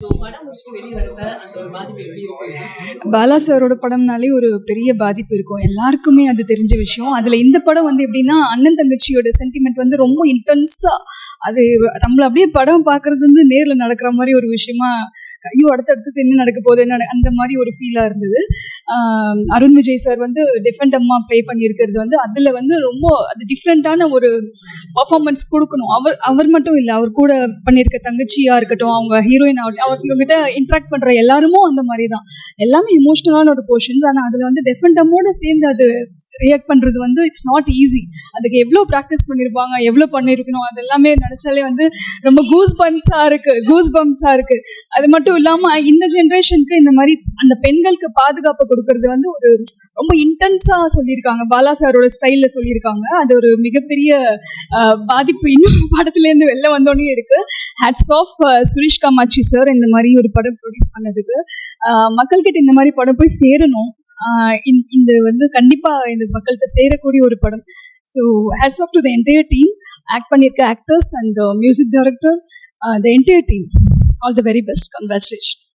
படம் முடிச்சுட்டு வெளியே வரப்ப அந்த ஒரு பாதிப்பு எப்படி இருக்கும்? பாலா சாரோட படம்னாலே ஒரு பெரிய பாதிப்பு இருக்கும், எல்லாருக்குமே அது தெரிஞ்ச விஷயம். அதில் இந்த படம் வந்து எப்படின்னா, அண்ணன் தங்கச்சியோட சென்டிமெண்ட் வந்து ரொம்ப இன்டென்ஸாக, அது நம்மள அப்படியே படம் பார்க்குறது வந்து நேரில் நடக்கிற மாதிரி ஒரு விஷயமா, ஐயோ அடுத்தடுத்து என்ன நடக்க போகுது என்ன அந்த மாதிரி ஒரு ஃபீலாக இருந்தது. அருண் விஜய் சார் வந்து டிஃபெண்ட் ப்ளே பண்ணியிருக்கிறது வந்து அதில் வந்து ரொம்ப அது டிஃப்ரெண்ட்டான ஒரு பர்ஃபார்மன்ஸ் கொடுக்கணும். அவர் மட்டும் இல்லை, அவர் கூட பண்ணியிருக்க தங்கச்சியாக இருக்கட்டும், அவங்க ஹீரோயின் ஆகட்டும், அவங்ககிட்ட இன்ட்ராக்ட் பண்ணுற எல்லாருமோ அந்த மாதிரி தான். எல்லாமே எமோஷ்னலான ஒரு போர்ஷன்ஸ். ஆனால் அதில் வந்து டெஃபெண்டமோடு சேர்ந்து அது ரியாக்ட் பண்ணுறது வந்து இட்ஸ் நாட் ஈஸி. அதுக்கு எவ்வளோ ப்ராக்டிஸ் பண்ணியிருப்பாங்க, எவ்வளோ பண்ணியிருக்கணும், அது எல்லாமே நினச்சாலே வந்து ரொம்ப கூஸ் பம்ப்ஸாக இருக்குது. அது மட்டும் இல்லாமல் இந்த ஜென்ரேஷனுக்கு இந்த மாதிரி அந்த பெண்களுக்கு பாதுகாப்பு கொடுக்கறது வந்து ஒரு ரொம்ப இன்டென்ஸாக சொல்லியிருக்காங்க, பாலா சாரோட ஸ்டைலில் சொல்லியிருக்காங்க. அது ஒரு மிகப்பெரிய பாதிப்பு இன்னும் படத்துலேருந்து வெளில வந்தோடனே இருக்குது. Hats off Suresh Kamatchi sir இந்த மாதிரி ஒரு படம் ப்ரொடியூஸ் பண்ணதுக்கு. மக்கள்கிட்ட இந்த மாதிரி படம் போய் சேரணும். இந்த வந்து கண்டிப்பாக இந்த மக்கள்கிட்ட சேரக்கூடிய ஒரு படம். So hats off to the entire team, act பண்ணியிருக்க actors and music director, the entire team. All the very best. Congratulations.